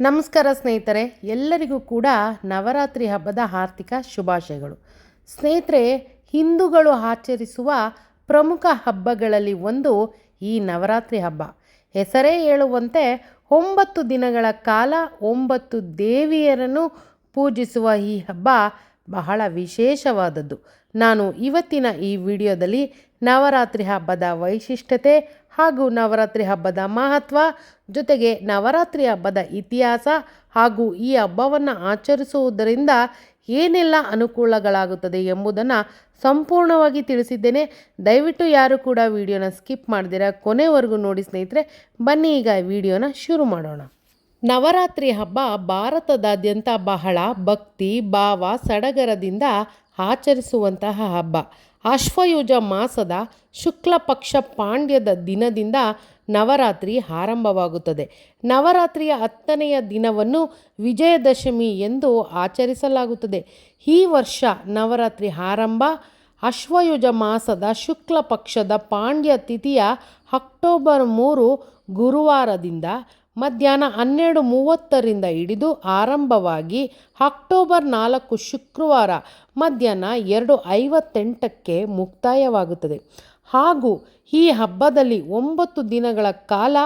ನಮಸ್ಕಾರ ಸ್ನೇಹಿತರೆ, ಎಲ್ಲರಿಗೂ ಕೂಡ ನವರಾತ್ರಿ ಹಬ್ಬದ ಆರ್ಥಿಕ ಶುಭಾಶಯಗಳು. ಸ್ನೇಹಿತರೆ, ಹಿಂದೂಗಳು ಆಚರಿಸುವ ಪ್ರಮುಖ ಹಬ್ಬಗಳಲ್ಲಿ ಒಂದು ಈ ನವರಾತ್ರಿ ಹಬ್ಬ. ಹೆಸರೇ ಹೇಳುವಂತೆ 9 ದಿನಗಳ ಕಾಲ 9 ದೇವಿಯರನ್ನು ಪೂಜಿಸುವ ಈ ಹಬ್ಬ ಬಹಳ ವಿಶೇಷವಾದದ್ದು. ನಾನು ಇವತ್ತಿನ ಈ ವಿಡಿಯೋದಲ್ಲಿ ನವರಾತ್ರಿ ಹಬ್ಬದ ವೈಶಿಷ್ಟ್ಯತೆ ಹಾಗೂ ನವರಾತ್ರಿ ಹಬ್ಬದ ಮಹತ್ವ, ಜೊತೆಗೆ ನವರಾತ್ರಿ ಹಬ್ಬದ ಇತಿಹಾಸ ಹಾಗೂ ಈ ಹಬ್ಬವನ್ನು ಆಚರಿಸುವುದರಿಂದ ಏನೆಲ್ಲ ಅನುಕೂಲಗಳಾಗುತ್ತದೆ ಎಂಬುದನ್ನು ಸಂಪೂರ್ಣವಾಗಿ ತಿಳಿಸಿದ್ದೇನೆ. ದಯವಿಟ್ಟು ಯಾರು ಕೂಡ ವಿಡಿಯೋನ ಸ್ಕಿಪ್ ಮಾಡ್ದಿರ ಕೊನೆವರೆಗೂ ನೋಡಿ ಸ್ನೇಹಿತರೆ. ಬನ್ನಿ ಈಗ ವಿಡಿಯೋನ ಶುರು ಮಾಡೋಣ. ನವರಾತ್ರಿ ಹಬ್ಬ ಭಾರತದಾದ್ಯಂತ ಬಹಳ ಭಕ್ತಿ ಭಾವ ಸಡಗರದಿಂದ ಆಚರಿಸುವಂತಹ ಹಬ್ಬ. ಅಶ್ವಯುಜ ಮಾಸದ ಶುಕ್ಲ ಪಕ್ಷ ಪಾಂಡ್ಯದ ದಿನದಿಂದ ನವರಾತ್ರಿ ಆರಂಭವಾಗುತ್ತದೆ. ನವರಾತ್ರಿಯ 10ನೆಯ ದಿನವನ್ನು ವಿಜಯದಶಮಿ ಎಂದು ಆಚರಿಸಲಾಗುತ್ತದೆ. ಈ ವರ್ಷ ನವರಾತ್ರಿ ಆರಂಭ ಅಶ್ವಯುಜ ಮಾಸದ ಶುಕ್ಲ ಪಕ್ಷದ ಪಾಂಡ್ಯ ತಿಥಿಯ ಅಕ್ಟೋಬರ್ 3 ಗುರುವಾರದಿಂದ ಮಧ್ಯಾಹ್ನ 12:30ರಿಂದ ಹಿಡಿದು ಆರಂಭವಾಗಿ ಅಕ್ಟೋಬರ್ 4 ಶುಕ್ರವಾರ ಮಧ್ಯಾಹ್ನ 2:58ಕ್ಕೆ ಮುಕ್ತಾಯವಾಗುತ್ತದೆ. ಹಾಗೂ ಈ ಹಬ್ಬದಲ್ಲಿ 9 ದಿನಗಳ ಕಾಲ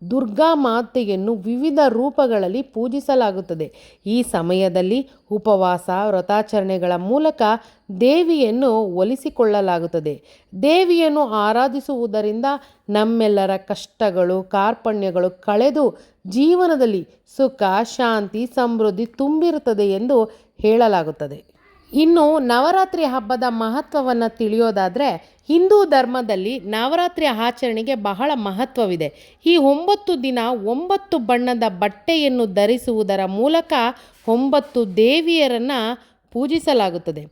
ದುರ್ಗಾ ಮಾತೆಯನ್ನು ವಿವಿಧ ರೂಪಗಳಲ್ಲಿ ಪೂಜಿಸಲಾಗುತ್ತದೆ. ಈ ಸಮಯದಲ್ಲಿ ಉಪವಾಸ ವ್ರತಾಚರಣೆಗಳ ಮೂಲಕ ದೇವಿಯನ್ನು ಒಲಿಸಿಕೊಳ್ಳಲಾಗುತ್ತದೆ. ದೇವಿಯನ್ನು ಆರಾಧಿಸುವುದರಿಂದ ನಮ್ಮೆಲ್ಲರ ಕಷ್ಟಗಳು ಕಾರ್ಪಣ್ಯಗಳು ಕಳೆದು ಜೀವನದಲ್ಲಿ ಸುಖ ಶಾಂತಿ ಸಮೃದ್ಧಿ ತುಂಬಿರುತ್ತದೆ ಎಂದು ಹೇಳಲಾಗುತ್ತದೆ. ಇನ್ನು ನವರಾತ್ರಿ ಹಬ್ಬದ ಮಹತ್ವವನ್ನು ತಿಳಿಯೋದಾದರೆ, ಹಿಂದೂ ಧರ್ಮದಲ್ಲಿ ನವರಾತ್ರಿ ಆಚರಣೆಗೆ ಬಹಳ ಮಹತ್ವವಿದೆ. ಈ 9 ದಿನ 9 ಬಣ್ಣದ ಬಟ್ಟೆಯನ್ನು ಧರಿಸುವುದರ ಮೂಲಕ 9 ದೇವಿಯರನ್ನು ಪೂಜಿಸಲಾಗುತ್ತದೆ.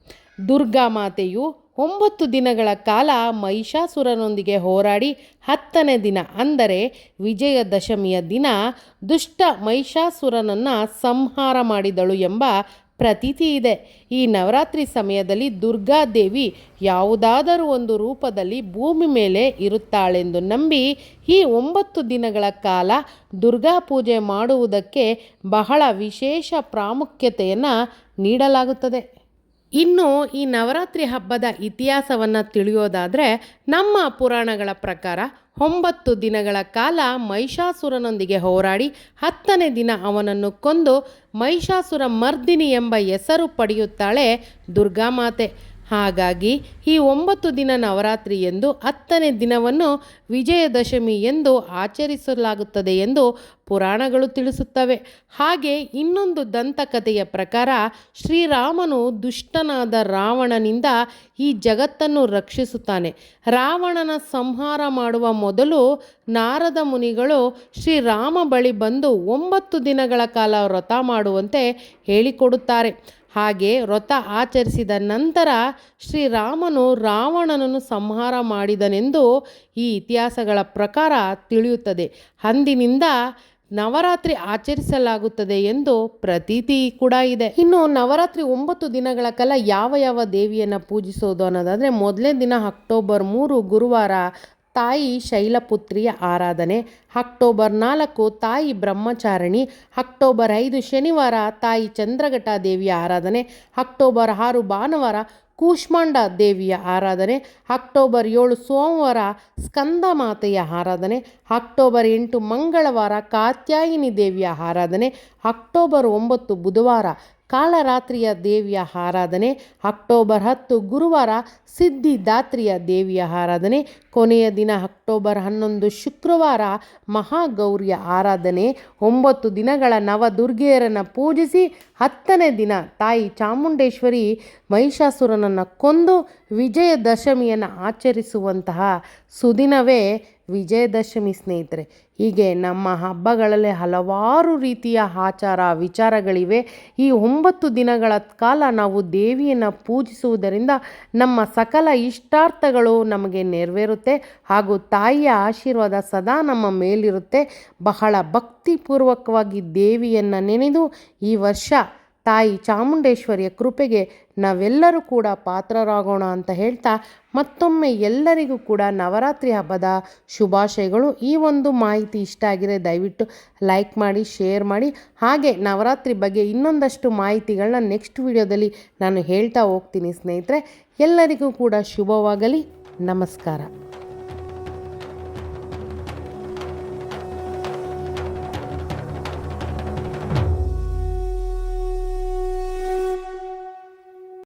ದುರ್ಗಾ ಮಾತೆಯು 9 ದಿನಗಳ ಕಾಲ ಮಹಿಷಾಸುರನೊಂದಿಗೆ ಹೋರಾಡಿ 10ನೇ ದಿನ ಅಂದರೆ ವಿಜಯದಶಮಿಯ ದಿನ ದುಷ್ಟ ಮಹಿಷಾಸುರನನ್ನು ಸಂಹಾರ ಮಾಡಿದಳು ಎಂಬ ಪ್ರತೀತಿ ಇದೆ. ಈ ನವರಾತ್ರಿ ಸಮಯದಲ್ಲಿ ದುರ್ಗಾದೇವಿ ಯಾವುದಾದರೂ ಒಂದು ರೂಪದಲ್ಲಿ ಭೂಮಿ ಮೇಲೆ ಇರುತ್ತಾಳೆಂದು ನಂಬಿ ಈ 9 ದಿನಗಳ ಕಾಲ ದುರ್ಗಾ ಪೂಜೆ ಮಾಡುವುದಕ್ಕೆ ಬಹಳ ವಿಶೇಷ ಪ್ರಾಮುಖ್ಯತೆಯನ್ನು ನೀಡಲಾಗುತ್ತದೆ. ಇನ್ನು ಈ ನವರಾತ್ರಿ ಹಬ್ಬದ ಇತಿಹಾಸವನ್ನು ತಿಳಿಯೋದಾದರೆ, ನಮ್ಮ ಪುರಾಣಗಳ ಪ್ರಕಾರ 9 ದಿನಗಳ ಕಾಲ ಮಹಿಷಾಸುರನೊಂದಿಗೆ ಹೋರಾಡಿ 10ನೇ ದಿನ ಅವನನ್ನು ಕೊಂದು ಮಹಿಷಾಸುರ ಮರ್ದಿನಿ ಎಂಬ ಹೆಸರು ಪಡೆಯುತ್ತಾಳೆ ದುರ್ಗಾಮಾತೆ. ಹಾಗಾಗಿ ಈ 9 ದಿನ ನವರಾತ್ರಿ ಎಂದು 10ನೇ ದಿನವನ್ನು ವಿಜಯದಶಮಿ ಎಂದು ಆಚರಿಸಲಾಗುತ್ತದೆ ಎಂದು ಪುರಾಣಗಳು ತಿಳಿಸುತ್ತವೆ. ಹಾಗೆ ಇನ್ನೊಂದು ದಂತಕಥೆಯ ಪ್ರಕಾರ ಶ್ರೀರಾಮನು ದುಷ್ಟನಾದ ರಾವಣನಿಂದ ಈ ಜಗತ್ತನ್ನು ರಕ್ಷಿಸುತ್ತಾನೆ. ರಾವಣನ ಸಂಹಾರ ಮಾಡುವ ಮೊದಲು ನಾರದ ಮುನಿಗಳು ಶ್ರೀರಾಮ ಬಳಿ ಬಂದು 9 ದಿನಗಳ ಕಾಲ ವ್ರತ ಮಾಡುವಂತೆ ಹೇಳಿಕೊಡುತ್ತಾರೆ. ಹಾಗೆ ವ್ರತ ಆಚರಿಸಿದ ನಂತರ ಶ್ರೀರಾಮನು ರಾವಣನನ್ನು ಸಂಹಾರ ಮಾಡಿದನೆಂದು ಈ ಇತಿಹಾಸಗಳ ಪ್ರಕಾರ ತಿಳಿಯುತ್ತದೆ. ಅಂದಿನಿಂದ ನವರಾತ್ರಿ ಆಚರಿಸಲಾಗುತ್ತದೆ ಎಂದು ಪ್ರತೀತಿ ಕೂಡ ಇದೆ. ಇನ್ನು ನವರಾತ್ರಿ 9 ದಿನಗಳ ಕಾಲ ಯಾವ ದೇವಿಯನ್ನು ಪೂಜಿಸೋದು ಅನ್ನೋದಾದರೆ, ಮೊದಲನೇ ದಿನ ಅಕ್ಟೋಬರ್ 3 ಗುರುವಾರ ತಾಯಿ ಶೈಲಪುತ್ರಿಯ ಆರಾಧನೆ, ಅಕ್ಟೋಬರ್ 4 ತಾಯಿ ಬ್ರಹ್ಮಚಾರಿಣಿ, ಅಕ್ಟೋಬರ್ 5 ಶನಿವಾರ ತಾಯಿ ಚಂದ್ರಘಟ ದೇವಿಯ ಆರಾಧನೆ, ಅಕ್ಟೋಬರ್ 6 ಭಾನುವಾರ ಕೂಷ್ಮಾಂಡ ದೇವಿಯ ಆರಾಧನೆ, ಅಕ್ಟೋಬರ್ 7 ಸೋಮವಾರ ಸ್ಕಂದ ಮಾತೆಯ ಆರಾಧನೆ, ಅಕ್ಟೋಬರ್ 8 ಮಂಗಳವಾರ ಕಾತ್ಯಾಯಿನಿ ದೇವಿಯ ಆರಾಧನೆ, ಅಕ್ಟೋಬರ್ 9 ಬುಧವಾರ ಕಾಳರಾತ್ರಿಯ ದೇವಿಯ ಆರಾಧನೆ, ಅಕ್ಟೋಬರ್ 10 ಗುರುವಾರ ಸಿದ್ಧಿದಾತ್ರಿಯ ದೇವಿಯ ಆರಾಧನೆ, ಕೊನೆಯ ದಿನ ಅಕ್ಟೋಬರ್ 11 ಶುಕ್ರವಾರ ಮಹಾಗೌರಿಯ ಆರಾಧನೆ. 9 ದಿನಗಳ ನವದುರ್ಗೆಯರನ್ನು ಪೂಜಿಸಿ 10ನೇ ದಿನ ತಾಯಿ ಚಾಮುಂಡೇಶ್ವರಿ ಮಹಿಷಾಸುರನನ್ನು ಕೊಂದು ವಿಜಯದಶಮಿಯನ್ನು ಆಚರಿಸುವಂತಹ ಸುದಿನವೇ ವಿಜಯದಶಮಿ ಸ್ನೇಹಿತರೆ. ಹೀಗೆ ನಮ್ಮ ಹಬ್ಬಗಳಲ್ಲಿ ಹಲವಾರು ರೀತಿಯ ಆಚಾರ ವಿಚಾರಗಳಿವೆ. ಈ 9 ದಿನಗಳ ಕಾಲ ನಾವು ದೇವಿಯನ್ನು ಪೂಜಿಸುವುದರಿಂದ ನಮ್ಮ ಸಕಲ ಇಷ್ಟಾರ್ಥಗಳು ನಮಗೆ ನೆರವೇರುತ್ತೆ ಹಾಗೂ ತಾಯಿಯ ಆಶೀರ್ವಾದ ಸದಾ ನಮ್ಮ ಮೇಲಿರುತ್ತೆ. ಬಹಳ ಭಕ್ತಿಪೂರ್ವಕವಾಗಿ ದೇವಿಯನ್ನು ನೆನೆದು ಈ ವರ್ಷ ತಾಯಿ ಚಾಮುಂಡೇಶ್ವರಿಯ ಕೃಪೆಗೆ ನಾವೆಲ್ಲರೂ ಕೂಡ ಪಾತ್ರರಾಗೋಣ ಅಂತ ಹೇಳ್ತಾ ಮತ್ತೊಮ್ಮೆ ಎಲ್ಲರಿಗೂ ಕೂಡ ನವರಾತ್ರಿ ಹಬ್ಬದ ಶುಭಾಶಯಗಳು. ಈ ಒಂದು ಮಾಹಿತಿ ಇಷ್ಟ ಆಗಿದೆ ದಯವಿಟ್ಟು ಲೈಕ್ ಮಾಡಿ, ಶೇರ್ ಮಾಡಿ. ಹಾಗೆ ನವರಾತ್ರಿ ಬಗ್ಗೆ ಇನ್ನೊಂದಷ್ಟು ಮಾಹಿತಿಗಳನ್ನ ನೆಕ್ಸ್ಟ್ ವಿಡಿಯೋದಲ್ಲಿ ನಾನು ಹೇಳ್ತಾ ಹೋಗ್ತೀನಿ ಸ್ನೇಹಿತರೆ. ಎಲ್ಲರಿಗೂ ಕೂಡ ಶುಭವಾಗಲಿ. ನಮಸ್ಕಾರ.